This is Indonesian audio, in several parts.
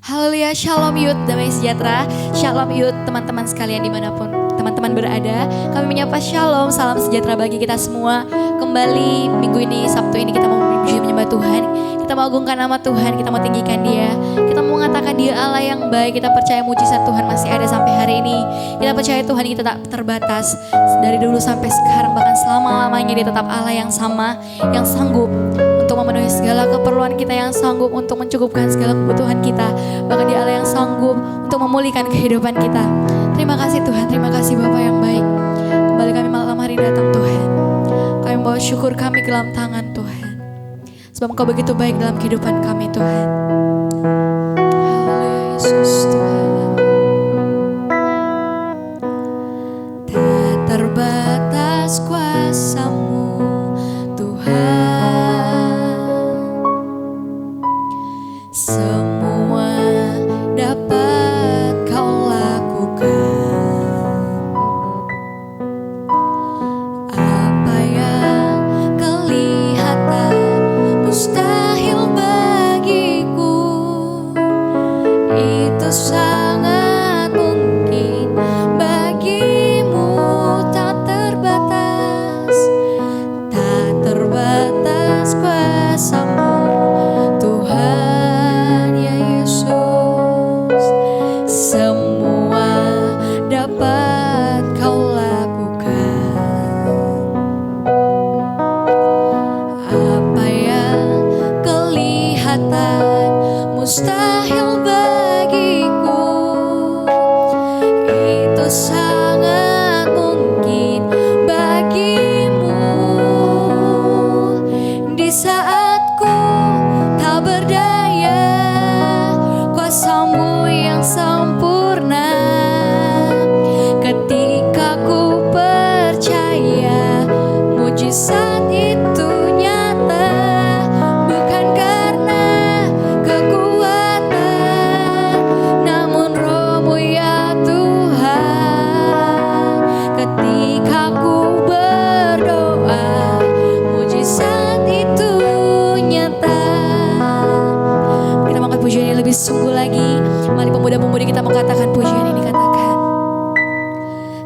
Haleluya, shalom youth, damai sejahtera. Shalom youth, teman-teman sekalian dimanapun teman-teman berada. Kami menyapa shalom, salam sejahtera bagi kita semua. Kembali minggu ini, Sabtu ini kita mau menyembah Tuhan. Kita mau agungkan nama Tuhan, kita mau tinggikan Dia. Kita mau mengatakan Dia Allah yang baik. Kita percaya mujizat Tuhan masih ada sampai hari ini. Kita percaya Tuhan kita tak terbatas. Dari dulu sampai sekarang, bahkan selama-lamanya Dia tetap Allah yang sama, yang sanggup untuk memenuhi segala keperluan kita, yang sanggup untuk mencukupkan segala kebutuhan kita. Bahkan Dia Allah yang sanggup untuk memulihkan kehidupan kita. Terima kasih Tuhan, terima kasih Bapa yang baik. Kembali kami malam hari datang Tuhan. Kami membawa syukur kami ke dalam tangan Tuhan. Sebab Engkau begitu baik dalam kehidupan kami Tuhan. Haleluya Yesus Tuhan. Tak terbatas kuasa-Mu Tuhan. Semua dapat Kau lakukan. Apa yang kelihatan mustahil bagiku, itu sangat mungkin bagimu. Tak terbatas, tak terbatas kuasa-Mu Tuhan ya Yesus. Semua dapat Kau lakukan. Apa yang kelihatan mustahil bagiku, itu sangat mungkin bagimu. Di saat ku tak berdaya, kuasa-Mu yang sempurna. Ketika ku percaya mujizat itu nyata, bukan karena kekuatan, namun Roh-Mu ya Tuhan. Ketika ku berdoa, mujizat itu nyata. Kita mau angkat pujian ini lebih sungguh lagi. Mari pemuda-pemudi kita mengatakan pujian ini, katakan.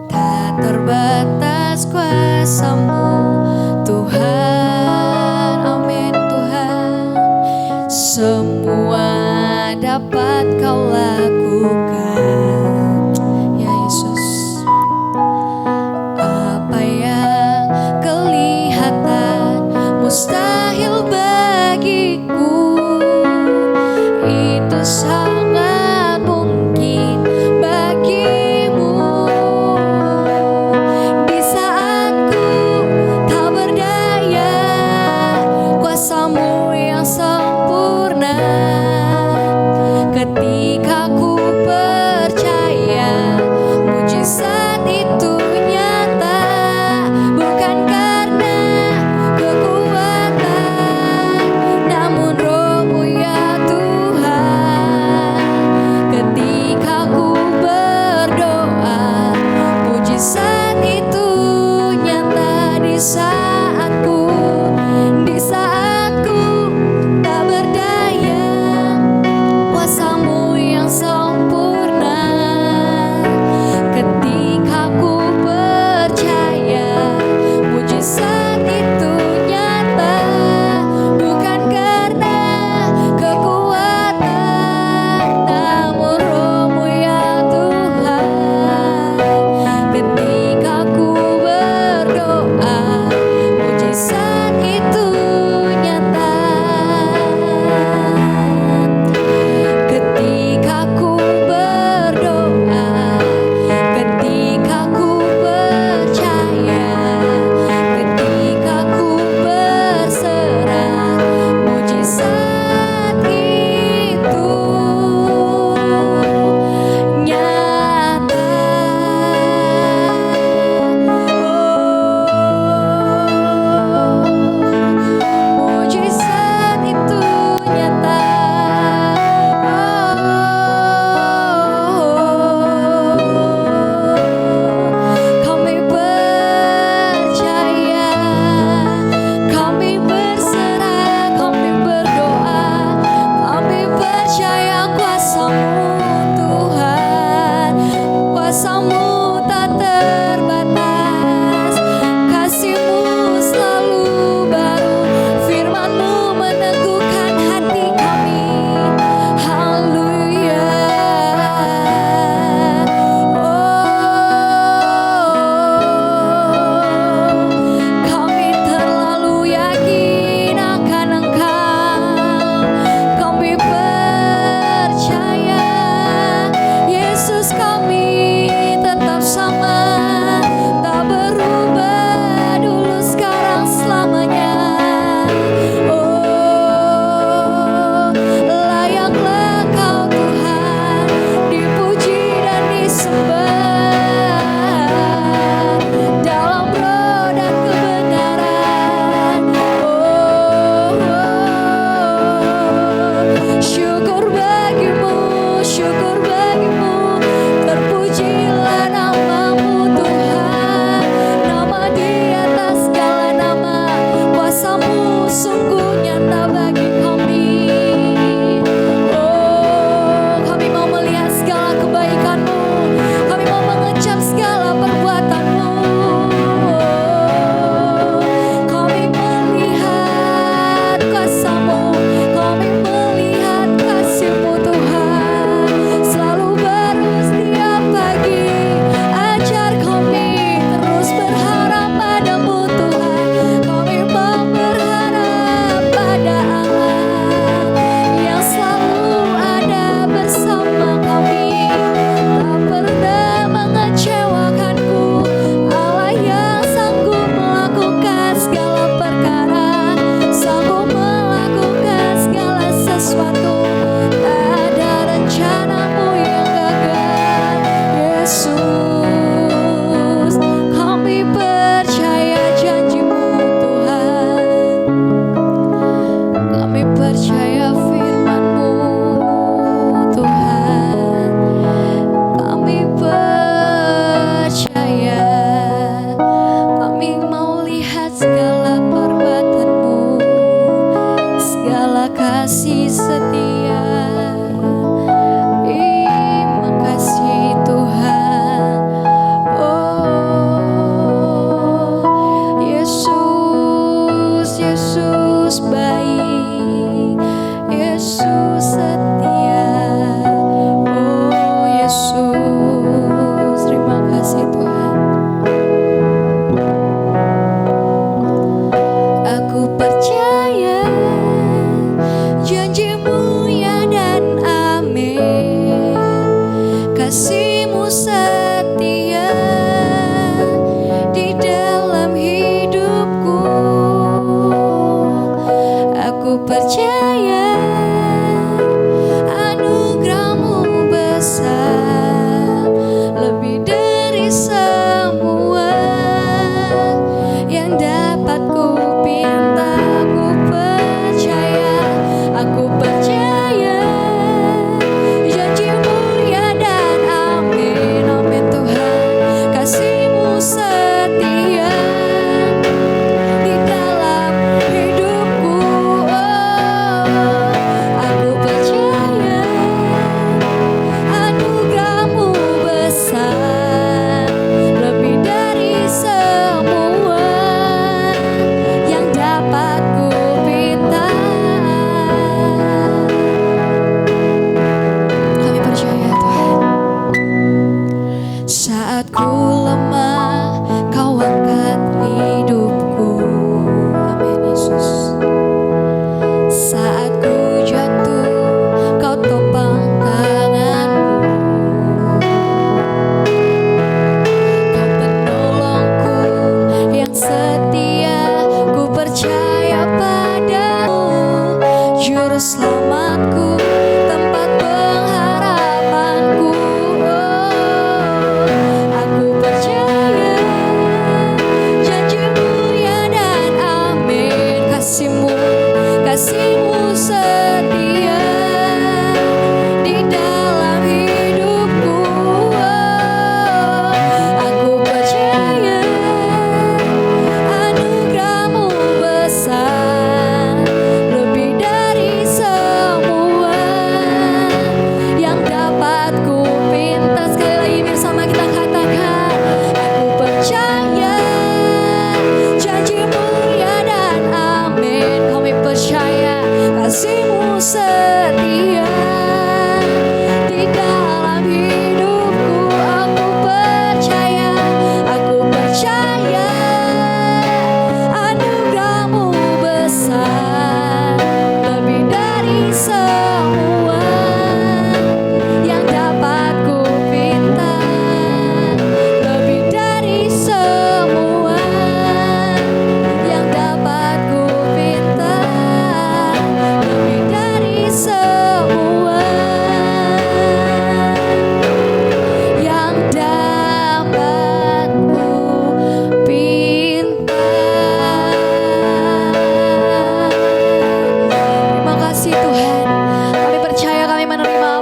Tak terbatas kuasa-Mu Tuhan, amin Tuhan. Semua dapat Kau lakukan ya Yesus. Apa yang kelihatan mustahil bagiku, itu sangat mungkin bagimu. Di saat ku tak berdaya, kuasa-Mu yang sempurna. Ketika ku percaya mujizat itu nyata, bukan karena kekuatan, namun Roh-Mu ya Tuhan.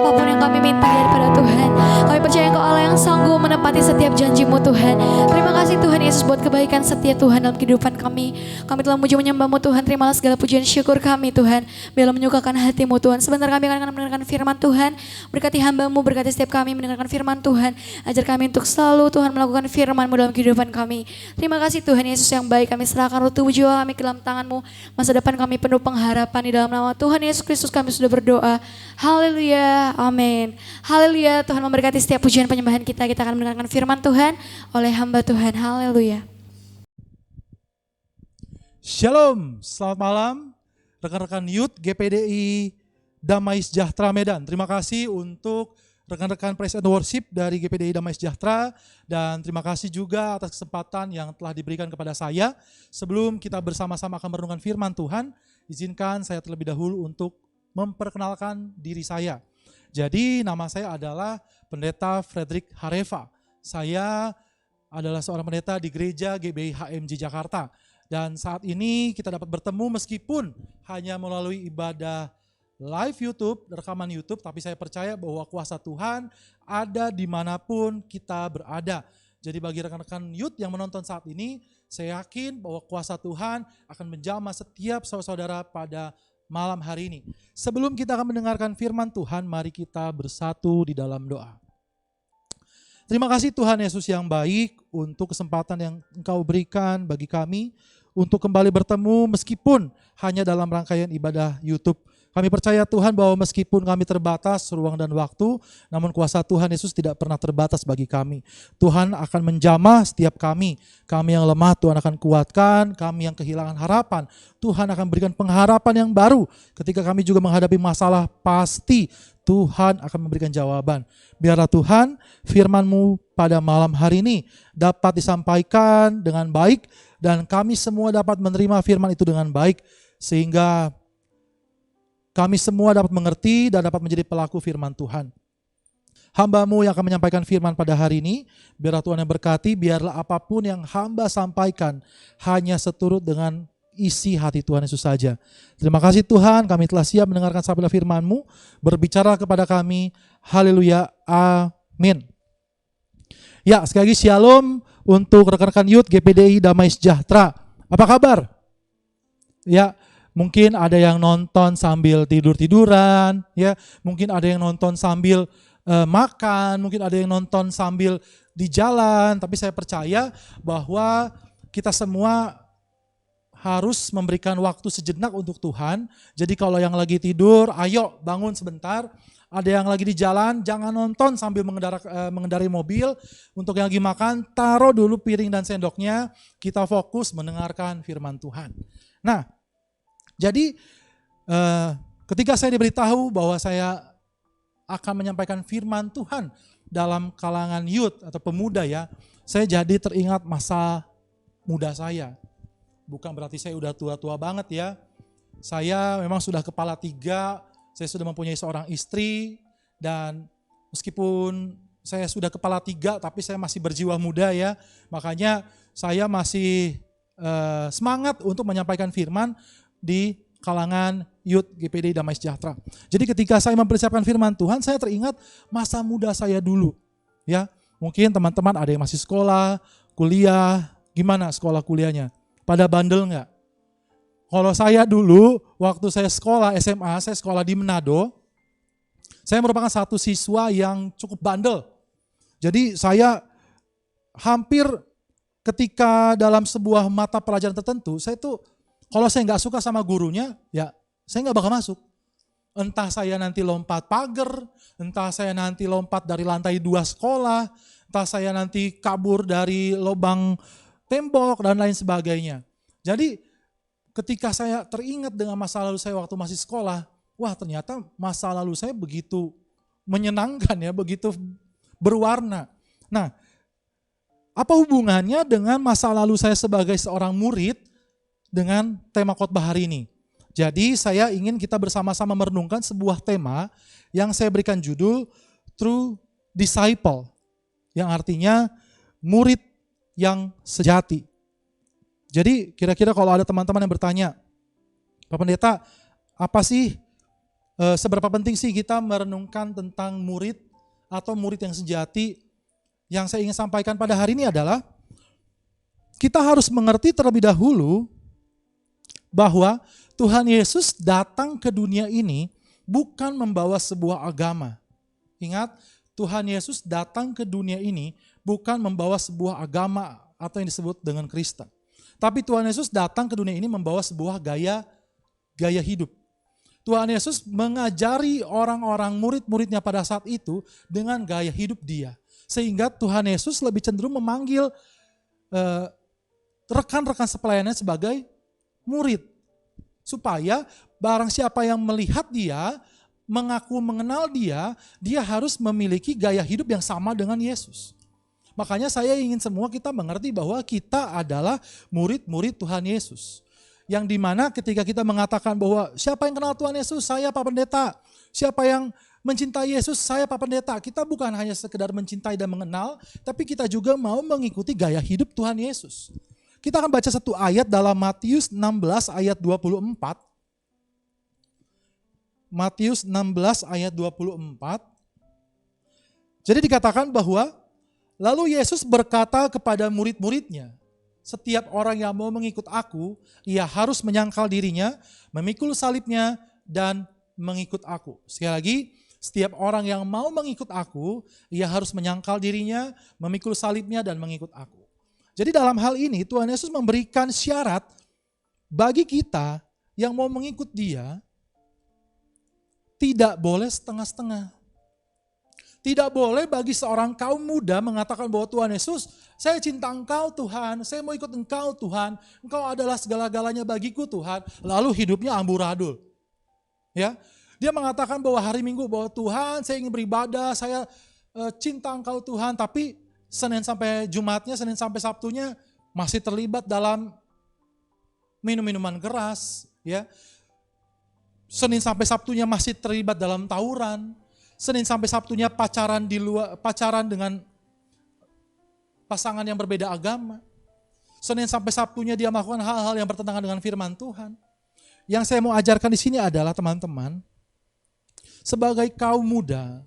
apapun yang kami minta daripada Tuhan. Kami percaya Engkau Allah yang sanggup menepati setiap janji-Mu Tuhan. Terima kasih Tuhan Yesus buat kebaikan setia Tuhan dalam kehidupan kami. Kami telah memuji menyembah-Mu Tuhan. Terimalah segala pujian syukur kami Tuhan. Biarlah menyukakan hati-Mu Tuhan. Sebentar kami akan mendengarkan firman Tuhan. Berkati hamba-Mu, berkati setiap kami mendengarkan firman Tuhan. Ajar kami untuk selalu Tuhan melakukan firman-Mu dalam kehidupan kami. Terima kasih Tuhan Yesus yang baik. Kami serahkan ruh tubuh jiwa kami ke dalam tangan-Mu. Masa depan kami penuh pengharapan di dalam nama Tuhan Yesus Kristus kami sudah berdoa. Haleluya, amin. Haleluya, Tuhan memberkati setiap pujian penyembahan kita. Kita akan mendengarkan firman Tuhan oleh hamba Tuhan. Haleluya. Shalom, selamat malam rekan-rekan Youth GPDI Damai Sejahtera Medan. Terima kasih untuk rekan-rekan Praise and Worship dari GPDI Damai Sejahtera, dan terima kasih juga atas kesempatan yang telah diberikan kepada saya. Sebelum kita bersama-sama akan merenungkan firman Tuhan, izinkan saya terlebih dahulu untuk memperkenalkan diri saya. Jadi nama saya adalah Pendeta Frederick Hareva. Saya adalah seorang pendeta di gereja GBI HMJ Jakarta. Dan saat ini kita dapat bertemu meskipun hanya melalui ibadah live YouTube, rekaman YouTube, tapi saya percaya bahwa kuasa Tuhan ada dimanapun kita berada. Jadi bagi rekan-rekan youth yang menonton saat ini, saya yakin bahwa kuasa Tuhan akan menjamah setiap saudara-saudara pada malam hari ini. Sebelum kita akan mendengarkan firman Tuhan, mari kita bersatu di dalam doa. Terima kasih Tuhan Yesus yang baik untuk kesempatan yang Engkau berikan bagi kami untuk kembali bertemu meskipun hanya dalam rangkaian ibadah YouTube. Kami percaya Tuhan bahwa meskipun kami terbatas ruang dan waktu, namun kuasa Tuhan Yesus tidak pernah terbatas bagi kami. Tuhan akan menjamah setiap kami. Kami yang lemah Tuhan akan kuatkan, kami yang kehilangan harapan, Tuhan akan berikan pengharapan yang baru. Ketika kami juga menghadapi masalah, pasti Tuhan akan memberikan jawaban. Biarlah Tuhan firman-Mu pada malam hari ini dapat disampaikan dengan baik, dan kami semua dapat menerima firman itu dengan baik, sehingga kami semua dapat mengerti dan dapat menjadi pelaku firman Tuhan. Hamba-Mu yang akan menyampaikan firman pada hari ini, biarlah Tuhan yang berkati, biarlah apapun yang hamba sampaikan hanya seturut dengan isi hati Tuhan Yesus saja. Terima kasih Tuhan, kami telah siap mendengarkan sabda firman-Mu, berbicara kepada kami. Haleluya, amin. Ya, sekali lagi shalom untuk rekan-rekan youth GPDI Damai Sejahtera. Apa kabar? Ya, mungkin ada yang nonton sambil tidur-tiduran, ya. Mungkin ada yang nonton sambil makan, mungkin ada yang nonton sambil di jalan, tapi saya percaya bahwa kita semua harus memberikan waktu sejenak untuk Tuhan. Jadi kalau yang lagi tidur, ayo bangun sebentar. Ada yang lagi di jalan, jangan nonton sambil mengendarai mobil. Untuk yang lagi makan, taruh dulu piring dan sendoknya. Kita fokus mendengarkan firman Tuhan. Nah, jadi ketika saya diberitahu bahwa saya akan menyampaikan firman Tuhan dalam kalangan youth atau pemuda ya, saya jadi teringat masa muda saya. Bukan berarti saya udah tua-tua banget ya. Saya memang sudah kepala 3, saya sudah mempunyai seorang istri, dan meskipun saya sudah kepala 3, tapi saya masih berjiwa muda ya. Makanya saya masih semangat untuk menyampaikan firman di kalangan youth GPDI Damai Sejahtera. Jadi ketika saya mempersiapkan firman Tuhan, saya teringat masa muda saya dulu. Ya, mungkin teman-teman ada yang masih sekolah, kuliah, gimana sekolah kuliahnya? Pada bandel nggak? Kalau saya dulu, waktu saya sekolah SMA, saya sekolah di Manado, saya merupakan satu siswa yang cukup bandel. Jadi saya hampir ketika dalam sebuah mata pelajaran tertentu, saya tuh kalau saya nggak suka sama gurunya, ya saya nggak bakal masuk. Entah saya nanti lompat pagar, entah saya nanti lompat dari lantai 2 sekolah, entah saya nanti kabur dari lubang tembok dan lain sebagainya. Jadi ketika saya teringat dengan masa lalu saya waktu masih sekolah, wah ternyata masa lalu saya begitu menyenangkan ya, begitu berwarna. Nah, apa hubungannya dengan masa lalu saya sebagai seorang murid dengan tema khotbah hari ini? Jadi saya ingin kita bersama-sama merenungkan sebuah tema yang saya berikan judul True Disciple, yang artinya murid yang sejati. Jadi kira-kira kalau ada teman-teman yang bertanya, Pak Pendeta, apa sih seberapa penting sih kita merenungkan tentang murid atau murid yang sejati. Yang saya ingin sampaikan pada hari ini adalah kita harus mengerti terlebih dahulu bahwa Tuhan Yesus datang ke dunia ini bukan membawa sebuah agama. Ingat, Tuhan Yesus datang ke dunia ini bukan membawa sebuah agama atau yang disebut dengan Kristen. Tapi Tuhan Yesus datang ke dunia ini membawa sebuah gaya hidup. Tuhan Yesus mengajari orang-orang murid-muridnya pada saat itu dengan gaya hidup dia. Sehingga Tuhan Yesus lebih cenderung memanggil rekan-rekan sepelayanannya sebagai murid. Supaya barang siapa yang melihat dia, mengaku mengenal dia, dia harus memiliki gaya hidup yang sama dengan Yesus. Makanya saya ingin semua kita mengerti bahwa kita adalah murid-murid Tuhan Yesus. Yang dimana ketika kita mengatakan bahwa siapa yang kenal Tuhan Yesus, saya Pak Pendeta. Siapa yang mencintai Yesus, saya Pak Pendeta. Kita bukan hanya sekedar mencintai dan mengenal, tapi kita juga mau mengikuti gaya hidup Tuhan Yesus. Kita akan baca satu ayat dalam Matius 16 ayat 24. Matius 16 ayat 24. Jadi dikatakan bahwa lalu Yesus berkata kepada murid-muridnya, setiap orang yang mau mengikut aku, ia harus menyangkal dirinya, memikul salibnya, dan mengikut aku. Sekali lagi, setiap orang yang mau mengikut aku, ia harus menyangkal dirinya, memikul salibnya, dan mengikut aku. Jadi dalam hal ini Tuhan Yesus memberikan syarat bagi kita yang mau mengikut dia, tidak boleh setengah-setengah. Tidak boleh bagi seorang kaum muda mengatakan bahwa Tuhan Yesus, saya cinta Engkau Tuhan, saya mau ikut Engkau Tuhan, Engkau adalah segala-galanya bagiku Tuhan, lalu hidupnya amburadul. Ya, dia mengatakan bahwa hari Minggu bahwa Tuhan saya ingin beribadah, saya cinta Engkau Tuhan, tapi Senin sampai Jumatnya, Senin sampai Sabtunya masih terlibat dalam minum-minuman keras, ya. Senin sampai Sabtunya masih terlibat dalam tawuran. Senin sampai Sabtunya pacaran dengan pasangan yang berbeda agama. Senin sampai Sabtunya dia melakukan hal-hal yang bertentangan dengan firman Tuhan. Yang saya mau ajarkan di sini adalah teman-teman, sebagai kaum muda,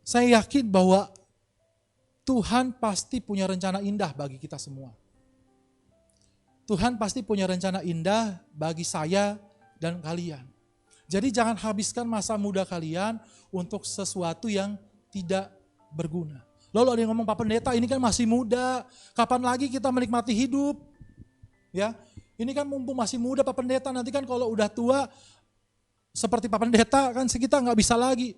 saya yakin bahwa Tuhan pasti punya rencana indah bagi kita semua. Tuhan pasti punya rencana indah bagi saya dan kalian. Jadi jangan habiskan masa muda kalian untuk sesuatu yang tidak berguna. Lalu ada yang ngomong, Pak Pendeta ini kan masih muda, kapan lagi kita menikmati hidup? Ya, ini kan mumpung masih muda Pak Pendeta, nanti kan kalau udah tua seperti Pak Pendeta kan kita nggak bisa lagi.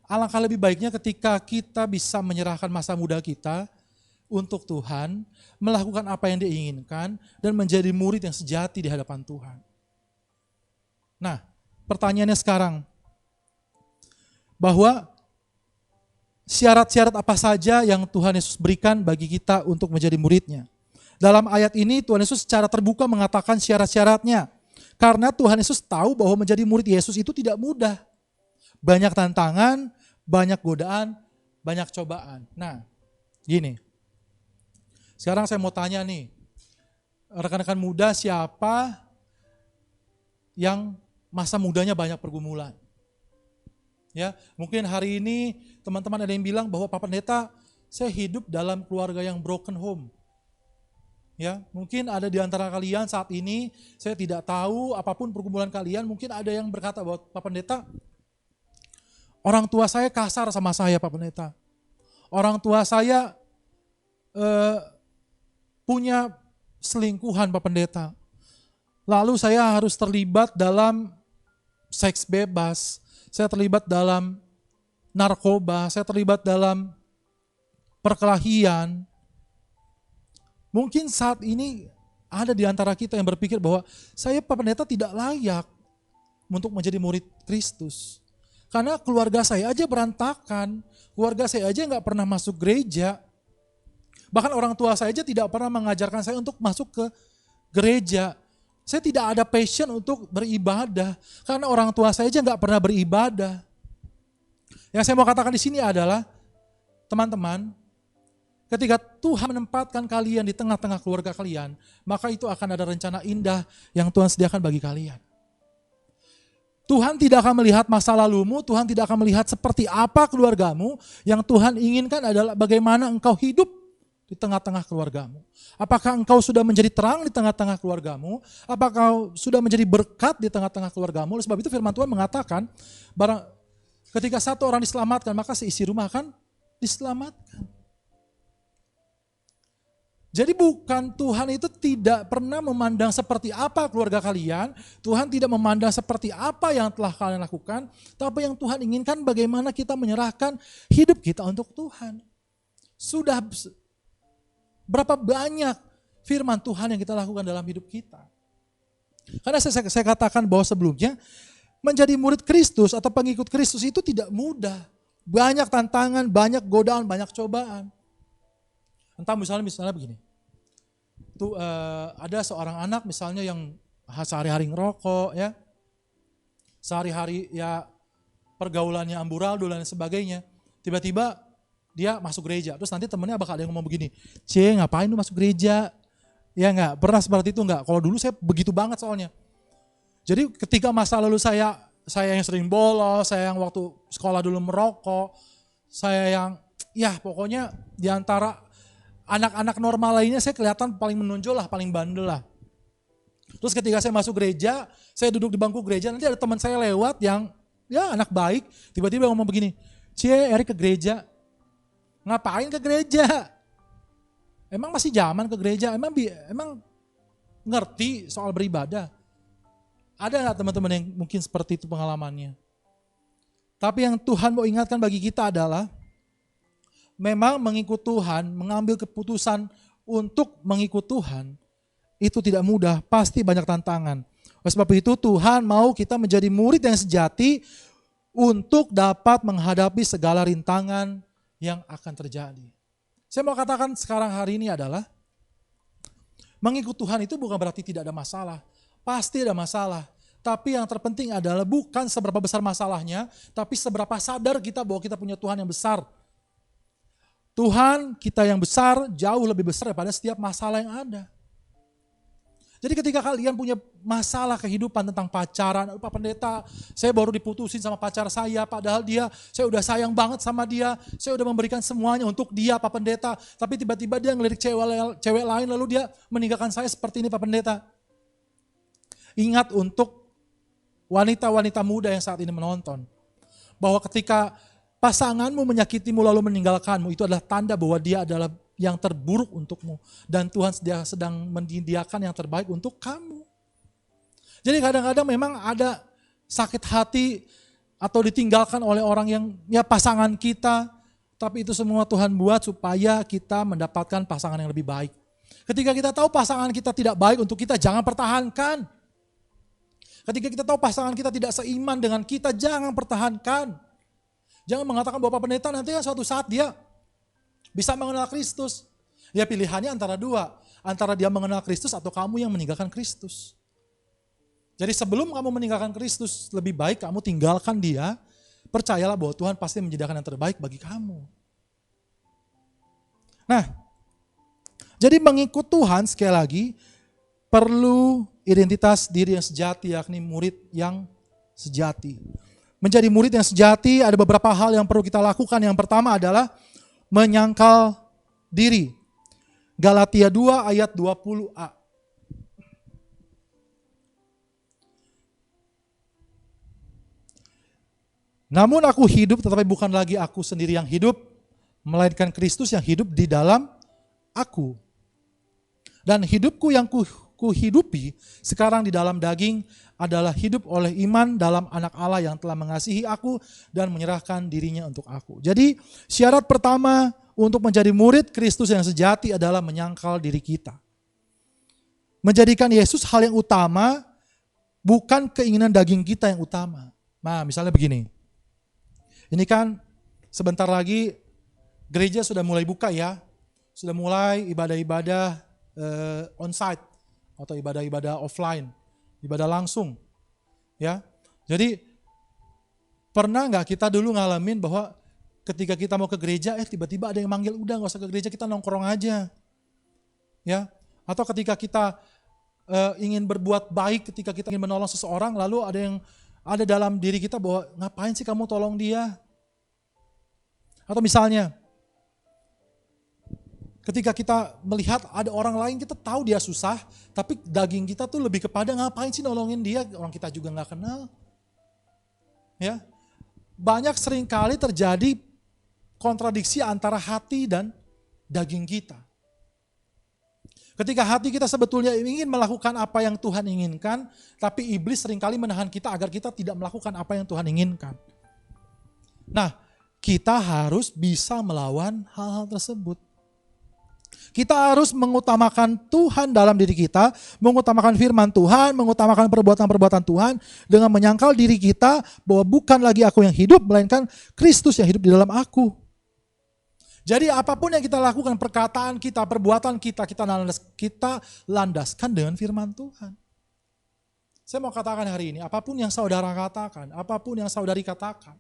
Alangkah lebih baiknya ketika kita bisa menyerahkan masa muda kita untuk Tuhan, melakukan apa yang diinginkan, dan menjadi murid yang sejati di hadapan Tuhan. Nah, pertanyaannya sekarang, bahwa syarat-syarat apa saja yang Tuhan Yesus berikan bagi kita untuk menjadi muridnya. Dalam ayat ini Tuhan Yesus secara terbuka mengatakan syarat-syaratnya. Karena Tuhan Yesus tahu bahwa menjadi murid Yesus itu tidak mudah. Banyak tantangan, banyak godaan, banyak cobaan. Nah, gini. Sekarang saya mau tanya nih, rekan-rekan muda siapa yang masa mudanya banyak pergumulan? Ya, mungkin hari ini teman-teman ada yang bilang bahwa Pak Pendeta, saya hidup dalam keluarga yang broken home. Ya, mungkin ada di antara kalian saat ini, saya tidak tahu apapun pergumulan kalian, mungkin ada yang berkata bahwa Pak Pendeta, orang tua saya kasar sama saya Pak Pendeta. Orang tua saya punya selingkuhan Pak Pendeta. Lalu saya harus terlibat dalam seks bebas, saya terlibat dalam narkoba, saya terlibat dalam perkelahian. Mungkin saat ini ada di antara kita yang berpikir bahwa saya Pak Pendeta tidak layak untuk menjadi murid Kristus. Karena keluarga saya aja berantakan, keluarga saya aja nggak pernah masuk gereja. Bahkan orang tua saya aja tidak pernah mengajarkan saya untuk masuk ke gereja. Saya tidak ada passion untuk beribadah, karena orang tua saya aja nggak pernah beribadah. Yang saya mau katakan di sini adalah, teman-teman, ketika Tuhan menempatkan kalian di tengah-tengah keluarga kalian, maka itu akan ada rencana indah yang Tuhan sediakan bagi kalian. Tuhan tidak akan melihat masa lalumu, Tuhan tidak akan melihat seperti apa keluargamu. Yang Tuhan inginkan adalah bagaimana engkau hidup di tengah-tengah keluargamu. Apakah engkau sudah menjadi terang di tengah-tengah keluargamu? Apakah sudah menjadi berkat di tengah-tengah keluargamu? Oleh sebab itu firman Tuhan mengatakan, ketika satu orang diselamatkan, maka seisi rumah akan diselamatkan. Jadi bukan Tuhan itu tidak pernah memandang seperti apa keluarga kalian, Tuhan tidak memandang seperti apa yang telah kalian lakukan, tapi yang Tuhan inginkan bagaimana kita menyerahkan hidup kita untuk Tuhan. Sudah berapa banyak firman Tuhan yang kita lakukan dalam hidup kita. Karena saya katakan bahwa sebelumnya, menjadi murid Kristus atau pengikut Kristus itu tidak mudah. Banyak tantangan, banyak godaan, banyak cobaan. Entah misalnya begini, ada seorang anak misalnya yang sehari-hari ngerokok ya, sehari-hari ya pergaulannya amburadul dan sebagainya, tiba-tiba dia masuk gereja, terus nanti temennya bakal ada yang ngomong begini, ngapain lu masuk gereja? Ya enggak, pernah seperti itu enggak? Kalau dulu saya begitu banget soalnya. Jadi ketika masa lalu saya yang sering bolos, saya yang waktu sekolah dulu merokok, saya yang ya pokoknya diantara anak-anak normal lainnya saya kelihatan paling menonjol lah, paling bandel lah. Terus ketika saya masuk gereja, saya duduk di bangku gereja, nanti ada teman saya lewat yang ya anak baik, tiba-tiba ngomong begini, Erik ke gereja. Ngapain ke gereja? Emang masih zaman ke gereja? Emang ngerti soal beribadah? Ada nggak teman-teman yang mungkin seperti itu pengalamannya? Tapi yang Tuhan mau ingatkan bagi kita adalah, memang mengikut Tuhan, mengambil keputusan untuk mengikut Tuhan, itu tidak mudah, pasti banyak tantangan. Oleh sebab itu Tuhan mau kita menjadi murid yang sejati untuk dapat menghadapi segala rintangan yang akan terjadi. Saya mau katakan sekarang hari ini adalah, mengikut Tuhan itu bukan berarti tidak ada masalah, pasti ada masalah. Tapi yang terpenting adalah bukan seberapa besar masalahnya, tapi seberapa sadar kita bahwa kita punya Tuhan yang besar. Tuhan kita yang besar jauh lebih besar daripada setiap masalah yang ada. Jadi ketika kalian punya masalah kehidupan tentang pacaran, Pak Pendeta, saya baru diputusin sama pacar saya, padahal saya udah sayang banget sama dia, saya udah memberikan semuanya untuk dia, Pak Pendeta, tapi tiba-tiba dia ngelirik cewek lain, lalu dia meninggalkan saya seperti ini, Pak Pendeta. Ingat untuk wanita-wanita muda yang saat ini menonton, bahwa ketika pasanganmu menyakitimu lalu meninggalkanmu, itu adalah tanda bahwa dia adalah yang terburuk untukmu. Dan Tuhan sedang menyediakan yang terbaik untuk kamu. Jadi kadang-kadang memang ada sakit hati atau ditinggalkan oleh orang yang ya pasangan kita. Tapi itu semua Tuhan buat supaya kita mendapatkan pasangan yang lebih baik. Ketika kita tahu pasangan kita tidak baik untuk kita, jangan pertahankan. Ketika kita tahu pasangan kita tidak seiman dengan kita, jangan pertahankan. Jangan mengatakan bahwa Pak Pendeta nanti kan suatu saat dia bisa mengenal Kristus. Ya pilihannya antara dua. Antara dia mengenal Kristus atau kamu yang meninggalkan Kristus. Jadi sebelum kamu meninggalkan Kristus, lebih baik kamu tinggalkan dia. Percayalah bahwa Tuhan pasti menyediakan yang terbaik bagi kamu. Nah, jadi mengikut Tuhan sekali lagi perlu identitas diri yang sejati, yakni murid yang sejati. Menjadi murid yang sejati ada beberapa hal yang perlu kita lakukan. Yang pertama adalah menyangkal diri. Galatia 2 ayat 20a. Namun aku hidup tetapi bukan lagi aku sendiri yang hidup, melainkan Kristus yang hidup di dalam aku. Dan hidupku yang kuhidupi sekarang di dalam daging adalah hidup oleh iman dalam anak Allah yang telah mengasihi aku dan menyerahkan dirinya untuk aku. Jadi syarat pertama untuk menjadi murid Kristus yang sejati adalah menyangkal diri kita. Menjadikan Yesus hal yang utama, bukan keinginan daging kita yang utama. Nah misalnya begini, ini kan sebentar lagi gereja sudah mulai buka ya, sudah mulai ibadah-ibadah on-site atau ibadah-ibadah offline, ibadah langsung, ya. Jadi pernah nggak kita dulu ngalamin bahwa ketika kita mau ke gereja, tiba-tiba ada yang manggil, udah nggak usah ke gereja, kita nongkrong aja, ya. Atau ketika kita ingin berbuat baik, ketika kita ingin menolong seseorang, lalu ada dalam diri kita bahwa ngapain sih kamu tolong dia? Atau misalnya, ketika kita melihat ada orang lain, kita tahu dia susah, tapi daging kita tuh lebih kepada ngapain sih nolongin dia, orang kita juga nggak kenal. Ya, banyak seringkali terjadi kontradiksi antara hati dan daging kita. Ketika hati kita sebetulnya ingin melakukan apa yang Tuhan inginkan, tapi iblis seringkali menahan kita agar kita tidak melakukan apa yang Tuhan inginkan. Nah, kita harus bisa melawan hal-hal tersebut. Kita harus mengutamakan Tuhan dalam diri kita, mengutamakan firman Tuhan, mengutamakan perbuatan-perbuatan Tuhan, dengan menyangkal diri kita bahwa bukan lagi aku yang hidup, melainkan Kristus yang hidup di dalam aku. Jadi apapun yang kita lakukan, perkataan kita, perbuatan kita, kita landaskan dengan firman Tuhan. Saya mau katakan hari ini, apapun yang saudara katakan, apapun yang saudari katakan,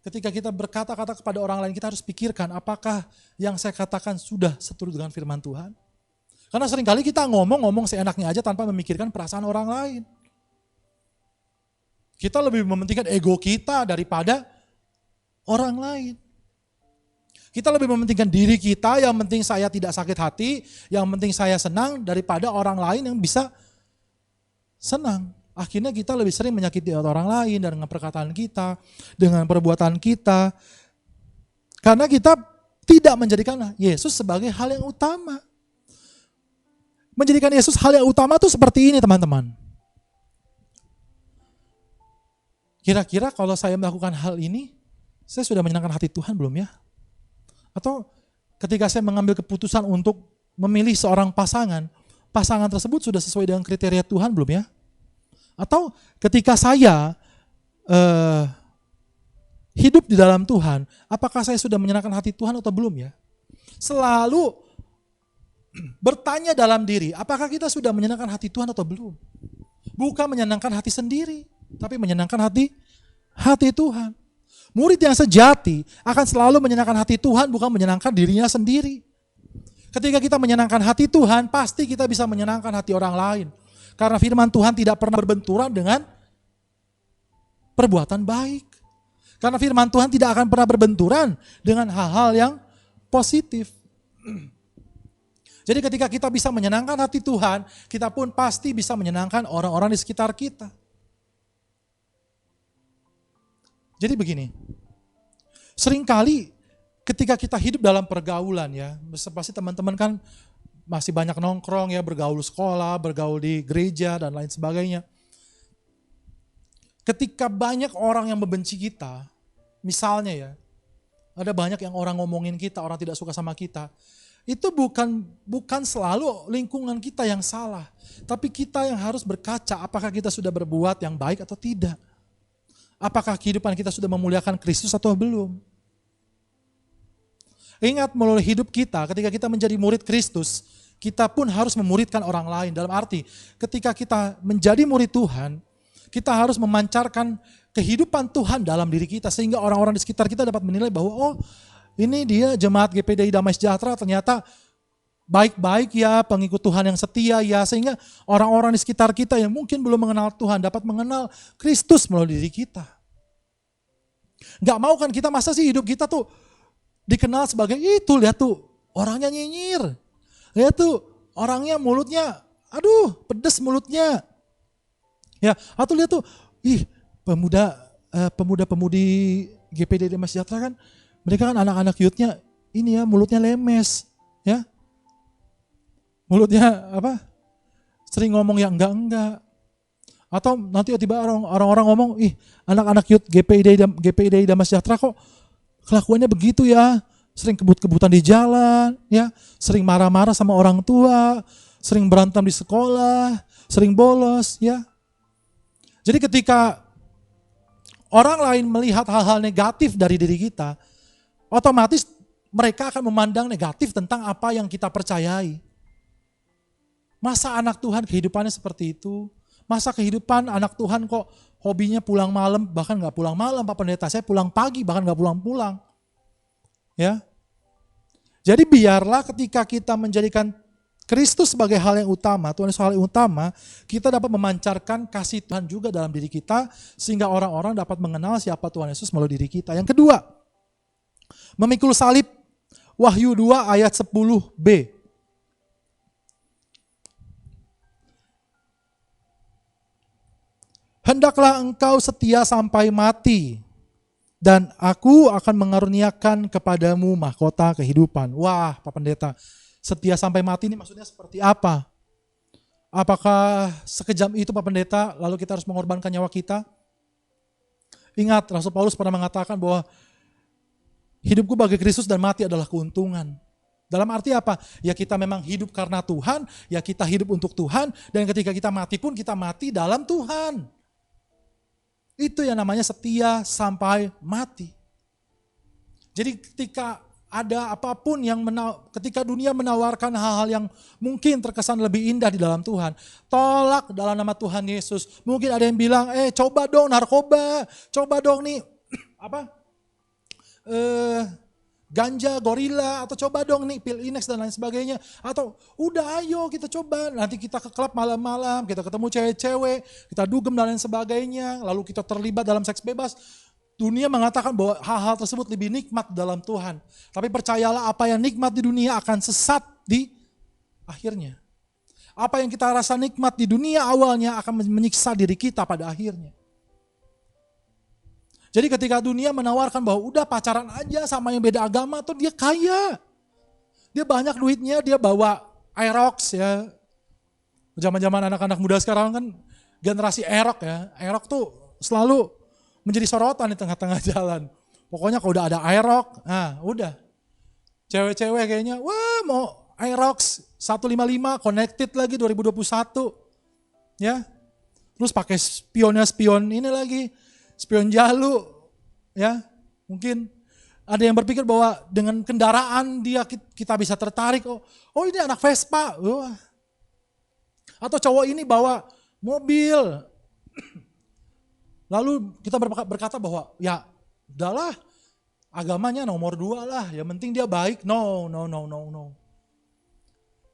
ketika kita berkata-kata kepada orang lain, kita harus pikirkan apakah yang saya katakan sudah seturut dengan firman Tuhan. Karena seringkali kita ngomong seenaknya aja tanpa memikirkan perasaan orang lain. Kita lebih mementingkan ego kita daripada orang lain. Kita lebih mementingkan diri kita, yang penting saya tidak sakit hati, yang penting saya senang daripada orang lain yang bisa senang. Akhirnya kita lebih sering menyakiti orang lain dengan perkataan kita, dengan perbuatan kita. Karena kita tidak menjadikan Yesus sebagai hal yang utama. Menjadikan Yesus hal yang utama itu seperti ini teman-teman. Kira-kira kalau saya melakukan hal ini, saya sudah menyenangkan hati Tuhan belum ya? Atau ketika saya mengambil keputusan untuk memilih seorang pasangan, pasangan tersebut sudah sesuai dengan kriteria Tuhan belum ya? Atau ketika saya hidup di dalam Tuhan, apakah saya sudah menyenangkan hati Tuhan atau belum ya? Selalu bertanya dalam diri, apakah kita sudah menyenangkan hati Tuhan atau belum? Bukan menyenangkan hati sendiri, tapi menyenangkan hati Tuhan. Murid yang sejati akan selalu menyenangkan hati Tuhan, bukan menyenangkan dirinya sendiri. Ketika kita menyenangkan hati Tuhan, pasti kita bisa menyenangkan hati orang lain. Karena firman Tuhan tidak pernah berbenturan dengan perbuatan baik. Karena firman Tuhan tidak akan pernah berbenturan dengan hal-hal yang positif. Jadi ketika kita bisa menyenangkan hati Tuhan, kita pun pasti bisa menyenangkan orang-orang di sekitar kita. Jadi begini, seringkali ketika kita hidup dalam pergaulan ya, pasti teman-teman kan masih banyak nongkrong ya, bergaul sekolah, bergaul di gereja dan lain sebagainya. Ketika banyak orang yang membenci kita, misalnya ya, ada banyak yang orang ngomongin kita, orang tidak suka sama kita, itu bukan selalu lingkungan kita yang salah, tapi kita yang harus berkaca apakah kita sudah berbuat yang baik atau tidak. Apakah kehidupan kita sudah memuliakan Kristus atau belum? Ingat, melalui hidup kita, ketika kita menjadi murid Kristus, kita pun harus memuridkan orang lain. Dalam arti, ketika kita menjadi murid Tuhan, kita harus memancarkan kehidupan Tuhan dalam diri kita, sehingga orang-orang di sekitar kita dapat menilai bahwa, oh ini dia jemaat GPDI Damai Sejahtera ternyata baik-baik ya, pengikut Tuhan yang setia ya, sehingga orang-orang di sekitar kita yang mungkin belum mengenal Tuhan dapat mengenal Kristus melalui diri kita. Gak mau kan kita, masa sih hidup kita tuh dikenal sebagai itu, lihat tuh orangnya nyinyir, lihat tuh orangnya mulutnya, aduh pedes mulutnya, ya, atau lihat tuh, pemuda-pemudi GPD Damai Sejahtera kan, mereka kan anak-anak youth-nya ini ya, mulutnya lemes, ya. Mulutnya apa? Sering ngomong yang enggak. Atau nanti tiba orang-orang ngomong, anak-anak youth GPID Damai Sejahtera kok kelakuannya begitu ya. Sering kebut-kebutan di jalan, ya. Sering marah-marah sama orang tua, sering berantem di sekolah, sering bolos, ya. Jadi ketika orang lain melihat hal-hal negatif dari diri kita, otomatis mereka akan memandang negatif tentang apa yang kita percayai. Masa anak Tuhan kehidupannya seperti itu? Masa kehidupan anak Tuhan kok hobinya pulang malam, bahkan gak pulang malam Pak Pendeta, saya pulang pagi bahkan gak pulang-pulang. Ya. Jadi biarlah ketika kita menjadikan Kristus sebagai hal yang utama, Tuhan Yesus hal yang utama, kita dapat memancarkan kasih Tuhan juga dalam diri kita, sehingga orang-orang dapat mengenal siapa Tuhan Yesus melalui diri kita. Yang kedua, memikul salib, Wahyu 2 ayat 10b. Hendaklah engkau setia sampai mati, dan aku akan mengaruniakan kepadamu mahkota kehidupan. Wah, Pak Pendeta, setia sampai mati ini maksudnya seperti apa? Apakah sekejam itu Pak Pendeta, lalu kita harus mengorbankan nyawa kita? Ingat, Rasul Paulus pernah mengatakan bahwa hidupku bagi Kristus dan mati adalah keuntungan. Dalam arti apa? Ya kita memang hidup karena Tuhan, ya kita hidup untuk Tuhan, dan ketika kita mati pun kita mati dalam Tuhan. Itu yang namanya setia sampai mati. Jadi ketika ada apapun yang ketika dunia menawarkan hal-hal yang mungkin terkesan lebih indah di dalam Tuhan, tolak dalam nama Tuhan Yesus. Mungkin ada yang bilang, coba dong narkoba, coba dong nih ganja, gorila, atau coba dong nih pil Inex dan lain sebagainya. Atau udah ayo kita coba, nanti kita ke klub malam-malam, kita ketemu cewek-cewek, kita dugem dan lain sebagainya, lalu kita terlibat dalam seks bebas. Dunia mengatakan bahwa hal-hal tersebut lebih nikmat dalam Tuhan. Tapi percayalah, apa yang nikmat di dunia akan sesat di akhirnya. Apa yang kita rasa nikmat di dunia awalnya akan menyiksa diri kita pada akhirnya. Jadi ketika dunia menawarkan bahwa udah pacaran aja sama yang beda agama, tuh dia kaya. Dia banyak duitnya, dia bawa Aerox ya. Zaman-zaman anak-anak muda sekarang kan generasi Aerox ya. Aerox tuh selalu menjadi sorotan di tengah-tengah jalan. Pokoknya kalau udah ada Aerox, nah udah. Cewek-cewek kayaknya, wah mau Aerox 155 connected lagi 2021. Ya. Terus pakai spion ini lagi. Spion jalu, ya mungkin ada yang berpikir bahwa dengan kendaraan kita bisa tertarik. Oh ini anak Vespa, atau cowok ini bawa mobil. Lalu kita berkata bahwa ya udahlah agamanya nomor 2 lah, yang penting dia baik. No.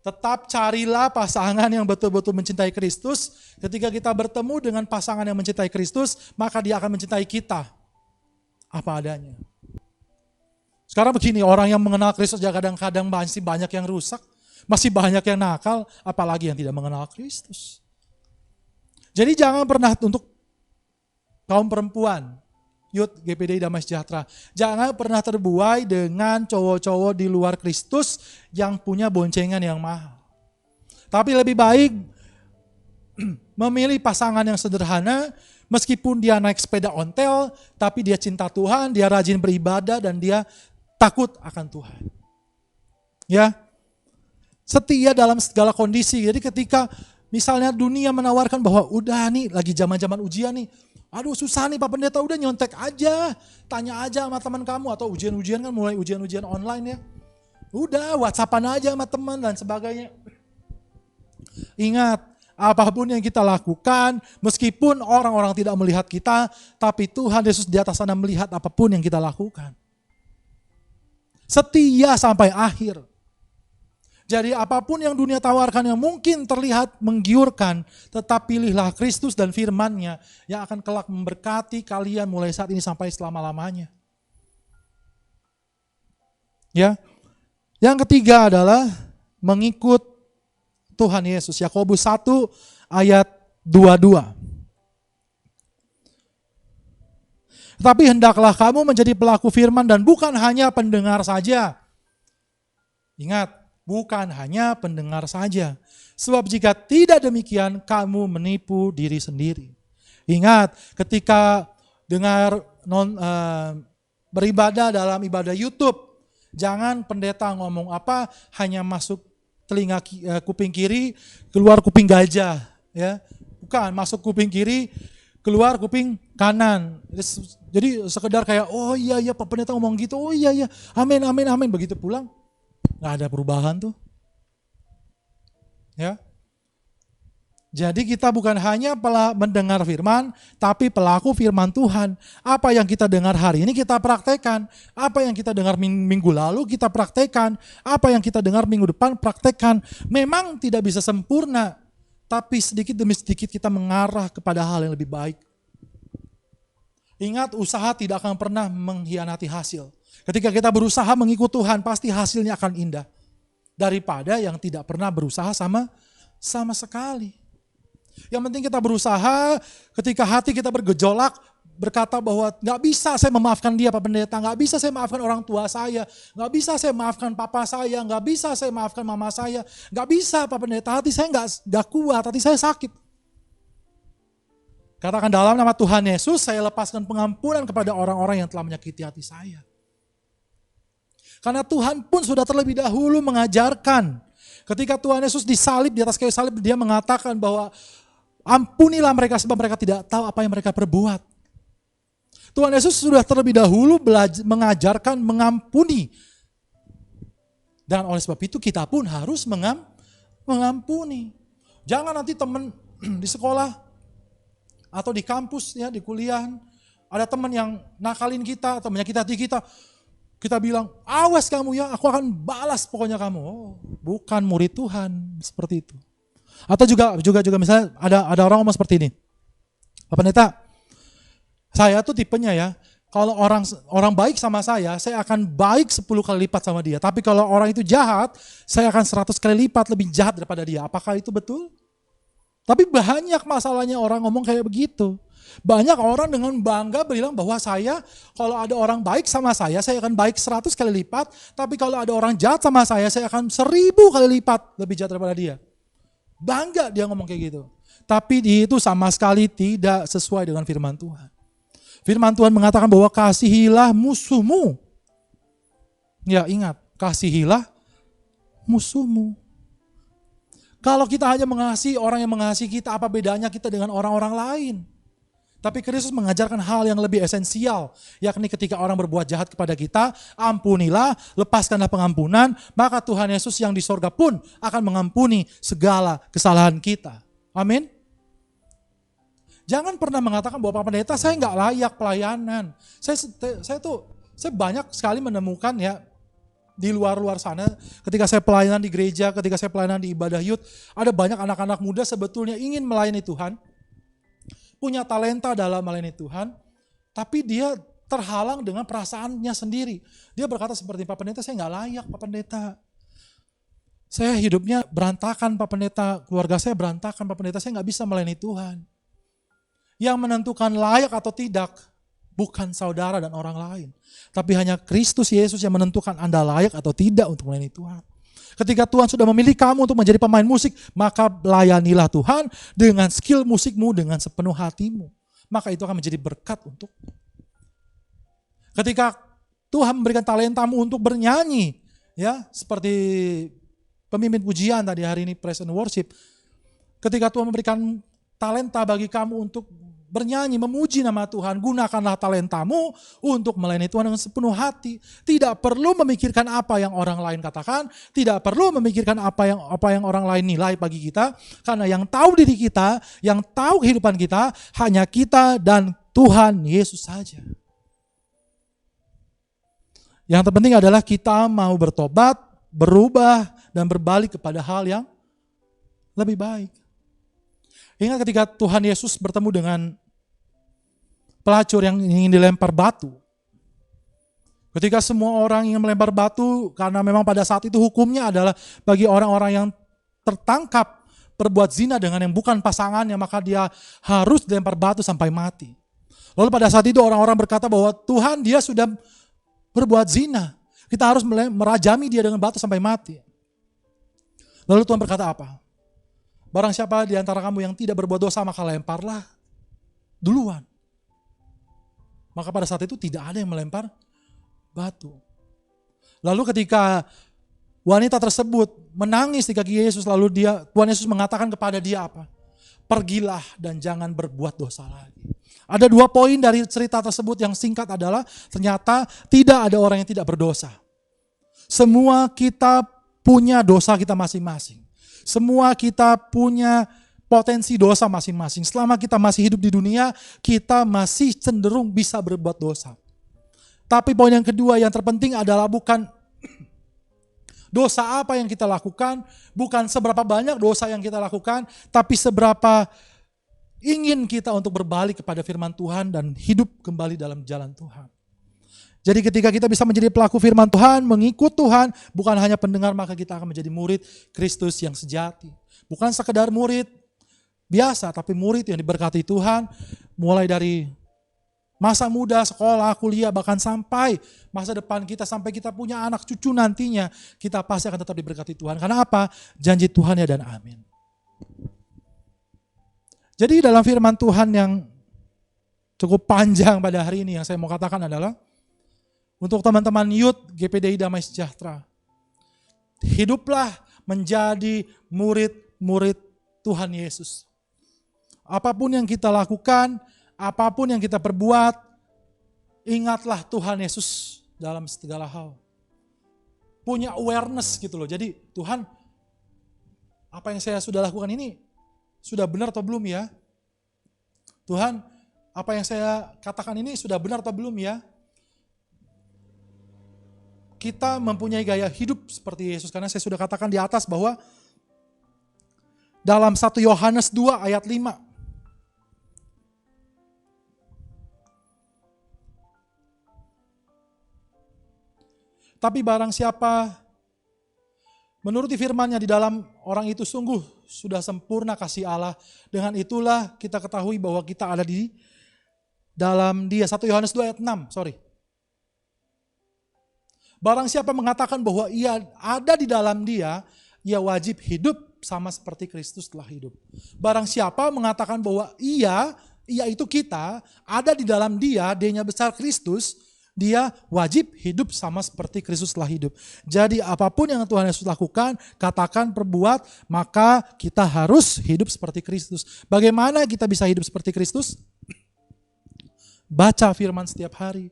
Tetap carilah pasangan yang betul-betul mencintai Kristus. Ketika kita bertemu dengan pasangan yang mencintai Kristus, maka dia akan mencintai kita apa adanya. Sekarang begini, orang yang mengenal Kristus ya kadang-kadang masih banyak yang rusak, masih banyak yang nakal, apalagi yang tidak mengenal Kristus. Jadi jangan pernah, untuk kaum perempuan, Youth GPDI Damai Sejahtera, jangan pernah terbuai dengan cowok-cowok di luar Kristus yang punya boncengan yang mahal. Tapi lebih baik memilih pasangan yang sederhana, meskipun dia naik sepeda ontel, tapi dia cinta Tuhan, dia rajin beribadah, dan dia takut akan Tuhan. Ya, setia dalam segala kondisi. Jadi ketika misalnya dunia menawarkan bahwa udah nih lagi zaman-zaman ujian nih, aduh susah nih Pak Pendeta, udah nyontek aja, tanya aja sama teman kamu, atau ujian-ujian kan mulai ujian-ujian online ya. Udah WhatsAppan aja sama teman dan sebagainya. Ingat, apapun yang kita lakukan, meskipun orang-orang tidak melihat kita, tapi Tuhan Yesus di atas sana melihat apapun yang kita lakukan. Setia sampai akhir. Jadi apapun yang dunia tawarkan yang mungkin terlihat menggiurkan, tetap pilihlah Kristus dan firman-Nya yang akan kelak memberkati kalian mulai saat ini sampai selama-lamanya. Ya. Yang ketiga adalah mengikut Tuhan Yesus. Yakobus 1 ayat 22. Tetapi hendaklah kamu menjadi pelaku firman dan bukan hanya pendengar saja. Ingat, bukan hanya pendengar saja. Sebab jika tidak demikian, kamu menipu diri sendiri. Ingat, ketika beribadah dalam ibadah YouTube, jangan pendeta ngomong apa, hanya masuk telinga kuping kiri, keluar kuping gajah. Ya, bukan, masuk kuping kiri, keluar kuping kanan. Jadi sekedar kayak, oh iya Pak Pendeta ngomong gitu, oh iya amin, begitu pulang. Gak ada perubahan tuh. Ya. Jadi kita bukan hanya mendengar firman, tapi pelaku firman Tuhan. Apa yang kita dengar hari ini kita praktekkan. Apa yang kita dengar minggu lalu kita praktekkan. Apa yang kita dengar minggu depan praktekkan. Memang tidak bisa sempurna, tapi sedikit demi sedikit kita mengarah kepada hal yang lebih baik. Ingat, usaha tidak akan pernah mengkhianati hasil. Ketika kita berusaha mengikut Tuhan, pasti hasilnya akan indah. Daripada yang tidak pernah berusaha sama sekali. Yang penting kita berusaha, ketika hati kita bergejolak, berkata bahwa gak bisa saya memaafkan dia Pak Pendeta, gak bisa saya maafkan orang tua saya, gak bisa saya maafkan papa saya, gak bisa saya maafkan mama saya, gak bisa Pak Pendeta, hati saya gak kuat, hati saya sakit. Katakan, dalam nama Tuhan Yesus, saya lepaskan pengampunan kepada orang-orang yang telah menyakiti hati saya. Karena Tuhan pun sudah terlebih dahulu mengajarkan. Ketika Tuhan Yesus disalib, di atas kayu salib, dia mengatakan bahwa ampunilah mereka sebab mereka tidak tahu apa yang mereka perbuat. Tuhan Yesus sudah terlebih dahulu mengajarkan mengampuni. Dan oleh sebab itu kita pun harus mengampuni. Jangan nanti teman di sekolah atau di kampus, ya, di kuliah, ada teman yang nakalin kita atau menyakiti hati kita. Kita bilang, awas kamu ya, aku akan balas pokoknya kamu. Oh, bukan murid Tuhan seperti itu. Atau juga misalnya ada orang ngomong seperti ini. Pak Pendeta, saya tuh tipenya ya, kalau orang baik sama saya akan baik 10 kali lipat sama dia. Tapi kalau orang itu jahat, saya akan 100 kali lipat lebih jahat daripada dia. Apakah itu betul? Tapi banyak masalahnya orang ngomong kayak begitu. Banyak orang dengan bangga bilang bahwa kalau ada orang baik sama saya akan baik 100 kali lipat. Tapi kalau ada orang jahat sama saya akan 1000 kali lipat lebih jahat daripada dia. Bangga dia ngomong kayak gitu. Tapi itu sama sekali tidak sesuai dengan firman Tuhan. Firman Tuhan mengatakan bahwa kasihilah musuhmu. Ya, ingat, kasihilah musuhmu. Kalau kita hanya mengasihi orang yang mengasihi kita, apa bedanya kita dengan orang-orang lain? Tapi Kristus mengajarkan hal yang lebih esensial, yakni ketika orang berbuat jahat kepada kita, ampunilah, lepaskanlah pengampunan, maka Tuhan Yesus yang di sorga pun akan mengampuni segala kesalahan kita. Amin. Jangan pernah mengatakan bahwa Pak Pendeta saya nggak layak pelayanan. Saya banyak sekali menemukan ya di luar sana, ketika saya pelayanan di gereja, ketika saya pelayanan di ibadah youth, ada banyak anak-anak muda sebetulnya ingin melayani Tuhan, punya talenta dalam melayani Tuhan, tapi dia terhalang dengan perasaannya sendiri. Dia berkata seperti, Pak Pendeta saya nggak layak Pak Pendeta. Saya hidupnya berantakan Pak Pendeta, keluarga saya berantakan Pak Pendeta, saya nggak bisa melayani Tuhan. Yang menentukan layak atau tidak bukan saudara dan orang lain, tapi hanya Kristus Yesus yang menentukan Anda layak atau tidak untuk melayani Tuhan. Ketika Tuhan sudah memilih kamu untuk menjadi pemain musik, maka layanilah Tuhan dengan skill musikmu, dengan sepenuh hatimu. Maka itu akan menjadi berkat untuk. Ketika Tuhan memberikan talentamu untuk bernyanyi, ya seperti pemimpin pujian tadi hari ini Praise and Worship. Ketika Tuhan memberikan talenta bagi kamu untuk bernyanyi, memuji nama Tuhan, gunakanlah talentamu untuk melayani Tuhan dengan sepenuh hati. Tidak perlu memikirkan apa yang orang lain katakan, tidak perlu memikirkan apa yang orang lain nilai bagi kita, karena yang tahu diri kita, yang tahu kehidupan kita, hanya kita dan Tuhan Yesus saja. Yang terpenting adalah kita mau bertobat, berubah, dan berbalik kepada hal yang lebih baik. Ingat ketika Tuhan Yesus bertemu dengan pelacur yang ingin dilempar batu. Ketika semua orang ingin melempar batu, karena memang pada saat itu hukumnya adalah bagi orang-orang yang tertangkap berbuat zina dengan yang bukan pasangannya, maka dia harus dilempar batu sampai mati. Lalu pada saat itu orang-orang berkata bahwa Tuhan, dia sudah berbuat zina, kita harus merajami dia dengan batu sampai mati. Lalu Tuhan berkata apa? Barang siapa di antara kamu yang tidak berbuat dosa, maka lemparlah duluan. Maka pada saat itu tidak ada yang melempar batu. Lalu ketika wanita tersebut menangis di kaki Yesus, lalu Tuhan Yesus mengatakan kepada dia apa? Pergilah dan jangan berbuat dosa lagi. Ada 2 poin dari cerita tersebut yang singkat adalah ternyata tidak ada orang yang tidak berdosa. Semua kita punya dosa kita masing-masing. Semua kita punya potensi dosa masing-masing. Selama kita masih hidup di dunia, kita masih cenderung bisa berbuat dosa. Tapi poin yang kedua yang terpenting adalah bukan dosa apa yang kita lakukan, bukan seberapa banyak dosa yang kita lakukan, tapi seberapa ingin kita untuk berbalik kepada firman Tuhan dan hidup kembali dalam jalan Tuhan. Jadi ketika kita bisa menjadi pelaku firman Tuhan, mengikut Tuhan, bukan hanya pendengar, maka kita akan menjadi murid Kristus yang sejati. Bukan sekedar murid biasa, tapi murid yang diberkati Tuhan, mulai dari masa muda, sekolah, kuliah, bahkan sampai masa depan kita, sampai kita punya anak cucu nantinya, kita pasti akan tetap diberkati Tuhan. Karena apa? Janji Tuhan ya dan amin. Jadi dalam firman Tuhan yang cukup panjang pada hari ini, yang saya mau katakan adalah, untuk teman-teman youth GPDI Damai Sejahtera, hiduplah menjadi murid-murid Tuhan Yesus. Apapun yang kita lakukan, apapun yang kita perbuat, ingatlah Tuhan Yesus dalam segala hal. Punya awareness gitu loh. Jadi Tuhan, apa yang saya sudah lakukan ini sudah benar atau belum ya? Tuhan, apa yang saya katakan ini sudah benar atau belum ya? Kita mempunyai gaya hidup seperti Yesus, karena saya sudah katakan di atas bahwa dalam 1 Yohanes 2 ayat 5, tapi barang siapa menuruti firman-Nya, di dalam orang itu sungguh sudah sempurna kasih Allah. Dengan itulah kita ketahui bahwa kita ada di dalam Dia. 1 Yohanes 2 ayat 6, Barang siapa mengatakan bahwa ia ada di dalam Dia, ia wajib hidup sama seperti Kristus telah hidup. Barang siapa mengatakan bahwa ia itu kita, ada di dalam Dia, D-nya besar Kristus, dia wajib hidup sama seperti Kristus telah hidup. Jadi apapun yang Tuhan Yesus lakukan, katakan, perbuat, maka kita harus hidup seperti Kristus. Bagaimana kita bisa hidup seperti Kristus? Baca firman setiap hari.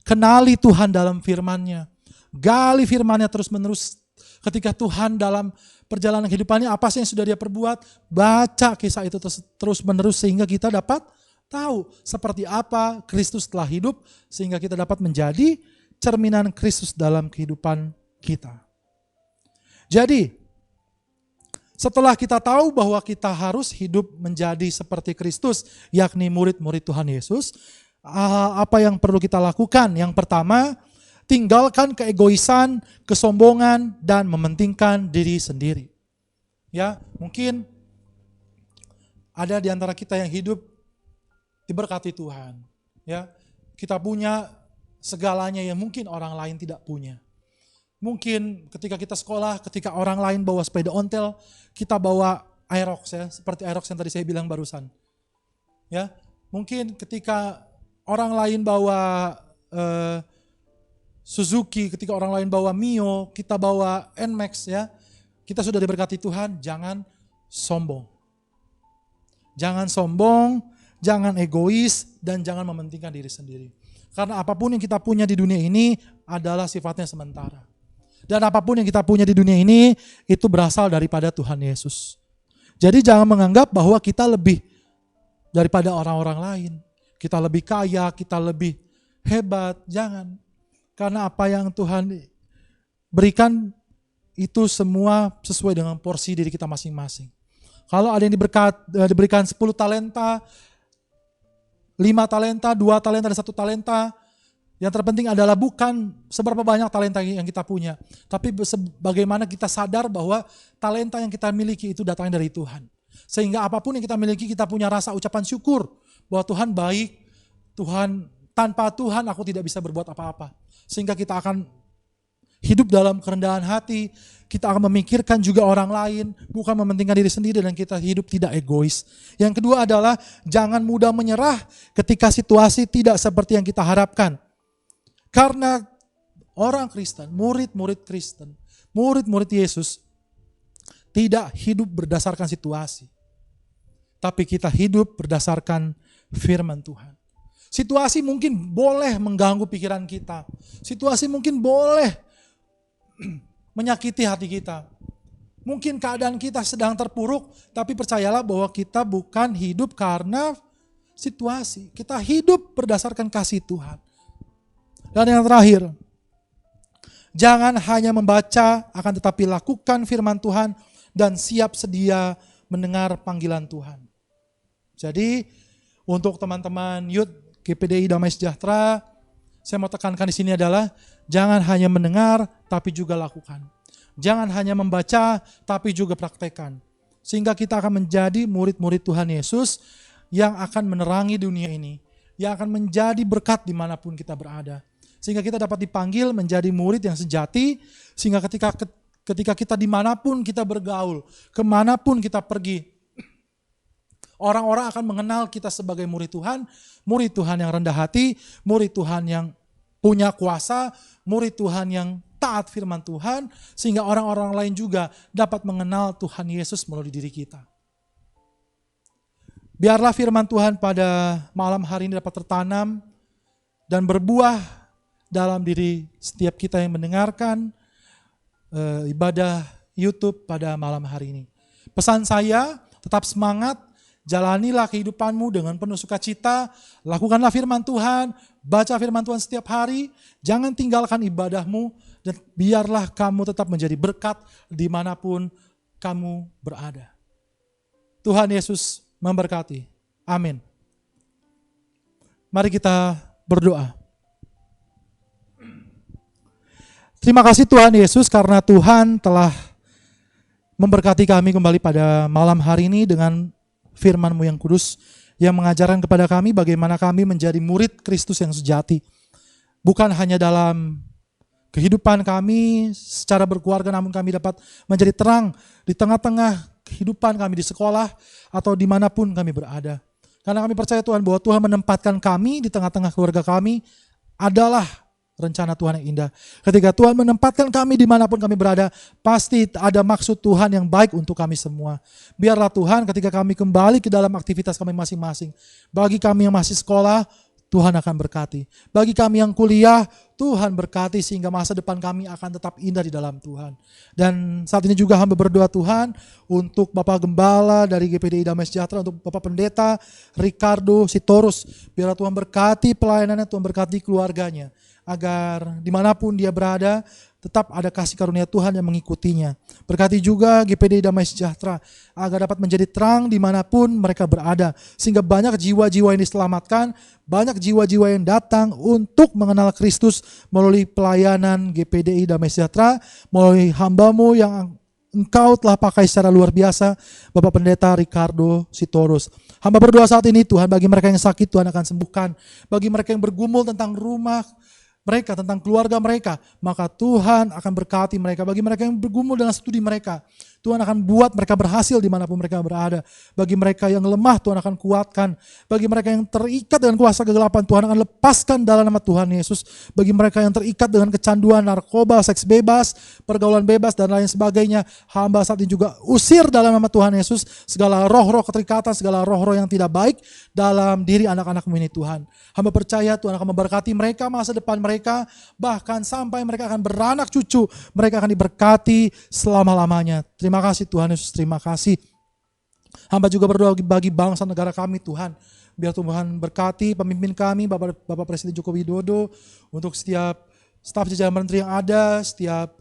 Kenali Tuhan dalam firman-Nya. Gali firman-Nya terus-menerus. Ketika Tuhan dalam perjalanan kehidupannya, apa sih yang sudah Dia perbuat? Baca kisah itu terus-menerus sehingga kita dapat tahu seperti apa Kristus telah hidup, sehingga kita dapat menjadi cerminan Kristus dalam kehidupan kita. Jadi, setelah kita tahu bahwa kita harus hidup menjadi seperti Kristus, yakni murid-murid Tuhan Yesus, apa yang perlu kita lakukan? Yang pertama, tinggalkan keegoisan, kesombongan, dan mementingkan diri sendiri. Ya, mungkin ada di antara kita yang hidup diberkati Tuhan. Ya, kita punya segalanya yang mungkin orang lain tidak punya. Mungkin ketika kita sekolah, ketika orang lain bawa sepeda ontel, kita bawa Aerox ya, seperti Aerox yang tadi saya bilang barusan. Ya, mungkin ketika orang lain bawa Suzuki, ketika orang lain bawa Mio, kita bawa Nmax ya. Kita sudah diberkati Tuhan, jangan sombong. Jangan sombong, jangan egois, dan jangan mementingkan diri sendiri. Karena apapun yang kita punya di dunia ini adalah sifatnya sementara. Dan apapun yang kita punya di dunia ini, itu berasal daripada Tuhan Yesus. Jadi jangan menganggap bahwa kita lebih daripada orang-orang lain. Kita lebih kaya, kita lebih hebat, jangan. Karena apa yang Tuhan berikan itu semua sesuai dengan porsi diri kita masing-masing. Kalau ada yang diberikan 10 talenta, 5 talenta, 2 talenta, dan 1 talenta, yang terpenting adalah bukan seberapa banyak talenta yang kita punya, tapi bagaimana kita sadar bahwa talenta yang kita miliki itu datangnya dari Tuhan. Sehingga apapun yang kita miliki, kita punya rasa ucapan syukur bahwa Tuhan baik, Tuhan, tanpa Tuhan aku tidak bisa berbuat apa-apa. Sehingga kita akan hidup dalam kerendahan hati, kita akan memikirkan juga orang lain, bukan mementingkan diri sendiri, dan kita hidup tidak egois. Yang kedua adalah jangan mudah menyerah ketika situasi tidak seperti yang kita harapkan. Karena orang Kristen, murid-murid Kristen, murid-murid Yesus, tidak hidup berdasarkan situasi. Tapi kita hidup berdasarkan firman Tuhan. Situasi mungkin boleh mengganggu pikiran kita. Situasi mungkin boleh menyakiti hati kita. Mungkin keadaan kita sedang terpuruk, tapi percayalah bahwa kita bukan hidup karena situasi. Kita hidup berdasarkan kasih Tuhan. Dan yang terakhir, jangan hanya membaca, akan tetapi lakukan firman Tuhan dan siap sedia mendengar panggilan Tuhan. Jadi, untuk teman-teman Youth GPDI Damai Sejahtera, saya mau tekankan di sini adalah jangan hanya mendengar, tapi juga lakukan. Jangan hanya membaca, tapi juga praktekkan. Sehingga kita akan menjadi murid-murid Tuhan Yesus yang akan menerangi dunia ini. Yang akan menjadi berkat dimanapun kita berada. Sehingga kita dapat dipanggil menjadi murid yang sejati. Sehingga ketika kita dimanapun kita bergaul, kemanapun kita pergi, orang-orang akan mengenal kita sebagai murid Tuhan yang rendah hati, murid Tuhan yang punya kuasa, murid Tuhan yang taat firman Tuhan, sehingga orang-orang lain juga dapat mengenal Tuhan Yesus melalui diri kita. Biarlah firman Tuhan pada malam hari ini dapat tertanam dan berbuah dalam diri setiap kita yang mendengarkan ibadah YouTube pada malam hari ini. Pesan saya, tetap semangat, jalanilah kehidupanmu dengan penuh sukacita, lakukanlah firman Tuhan, baca firman Tuhan setiap hari, jangan tinggalkan ibadahmu, dan biarlah kamu tetap menjadi berkat dimanapun kamu berada. Tuhan Yesus memberkati. Amin. Mari kita berdoa. Terima kasih Tuhan Yesus karena Tuhan telah memberkati kami kembali pada malam hari ini dengan firman-Mu yang kudus yang mengajarkan kepada kami bagaimana kami menjadi murid Kristus yang sejati. Bukan hanya dalam kehidupan kami secara berkeluarga, namun kami dapat menjadi terang di tengah-tengah kehidupan kami di sekolah atau dimanapun kami berada. Karena kami percaya Tuhan bahwa Tuhan menempatkan kami di tengah-tengah keluarga kami adalah rencana Tuhan yang indah. Ketika Tuhan menempatkan kami dimanapun kami berada, pasti ada maksud Tuhan yang baik untuk kami semua. Biarlah Tuhan ketika kami kembali ke dalam aktivitas kami masing-masing, bagi kami yang masih sekolah, Tuhan akan berkati. Bagi kami yang kuliah, Tuhan berkati sehingga masa depan kami akan tetap indah di dalam Tuhan. Dan saat ini juga hamba berdoa Tuhan untuk Bapak Gembala dari GPDI Damai Sejahtera, untuk Bapak Pendeta Ricardo Sitorus. Biarlah Tuhan berkati pelayanannya, Tuhan berkati keluarganya. Agar dimanapun dia berada, tetap ada kasih karunia Tuhan yang mengikutinya. Berkati juga GPDI Damai Sejahtera, agar dapat menjadi terang dimanapun mereka berada. Sehingga banyak jiwa-jiwa yang diselamatkan, banyak jiwa-jiwa yang datang untuk mengenal Kristus melalui pelayanan GPDI Damai Sejahtera, melalui hamba-Mu yang Engkau telah pakai secara luar biasa, Bapak Pendeta Ricardo Sitorus. Hamba berdoa saat ini Tuhan, bagi mereka yang sakit Tuhan akan sembuhkan. Bagi mereka yang bergumul tentang rumah mereka, tentang keluarga mereka, maka Tuhan akan berkati mereka. Bagi mereka yang bergumul dengan studi mereka, Tuhan akan buat mereka berhasil dimanapun mereka berada. Bagi mereka yang lemah, Tuhan akan kuatkan. Bagi mereka yang terikat dengan kuasa kegelapan, Tuhan akan lepaskan dalam nama Tuhan Yesus. Bagi mereka yang terikat dengan kecanduan narkoba, seks bebas, pergaulan bebas, dan lain sebagainya, hamba saat ini juga usir dalam nama Tuhan Yesus segala roh-roh keterikatan, segala roh-roh yang tidak baik dalam diri anak-anak-Mu ini Tuhan. Hamba percaya Tuhan akan memberkati mereka, masa depan mereka, bahkan sampai mereka akan beranak cucu, mereka akan diberkati selama-lamanya. Terima kasih Tuhan Yesus, terima kasih. Hamba juga berdoa bagi bangsa negara kami Tuhan. Biar Tuhan berkati pemimpin kami, Bapak Presiden Joko Widodo, untuk setiap staf jajaran menteri yang ada, setiap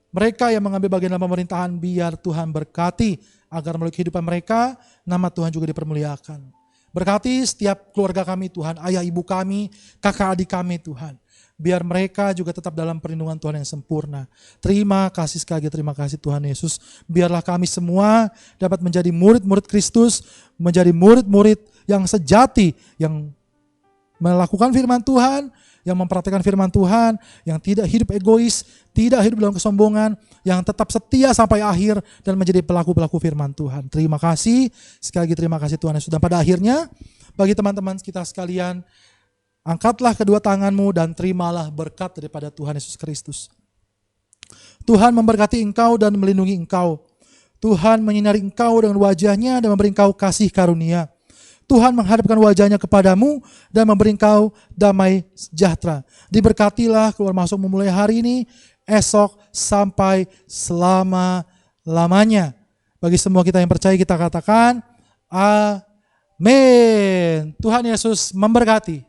mereka yang mengambil bagian dalam pemerintahan, biar Tuhan berkati, agar melalui kehidupan mereka, nama Tuhan juga dipermuliakan. Berkati setiap keluarga kami Tuhan, ayah ibu kami, kakak adik kami Tuhan. Biar mereka juga tetap dalam perlindungan Tuhan yang sempurna. Terima kasih sekali lagi, terima kasih Tuhan Yesus. Biarlah kami semua dapat menjadi murid-murid Kristus, menjadi murid-murid yang sejati, yang melakukan firman Tuhan, yang memperhatikan firman Tuhan, yang tidak hidup egois, tidak hidup dalam kesombongan, yang tetap setia sampai akhir dan menjadi pelaku-pelaku firman Tuhan. Terima kasih, sekali lagi terima kasih Tuhan Yesus. Dan pada akhirnya, bagi teman-teman kita sekalian, angkatlah kedua tanganmu dan terimalah berkat daripada Tuhan Yesus Kristus. Tuhan memberkati engkau dan melindungi engkau. Tuhan menyinari engkau dengan wajahnya dan memberi engkau kasih karunia. Tuhan menghadapkan wajahnya kepadamu dan memberi engkau damai sejahtera. Diberkatilah keluar masuk memulai hari ini, esok sampai selama-lamanya. selama-lamanya. Bagi semua kita yang percaya kita katakan amin. Tuhan Yesus memberkati.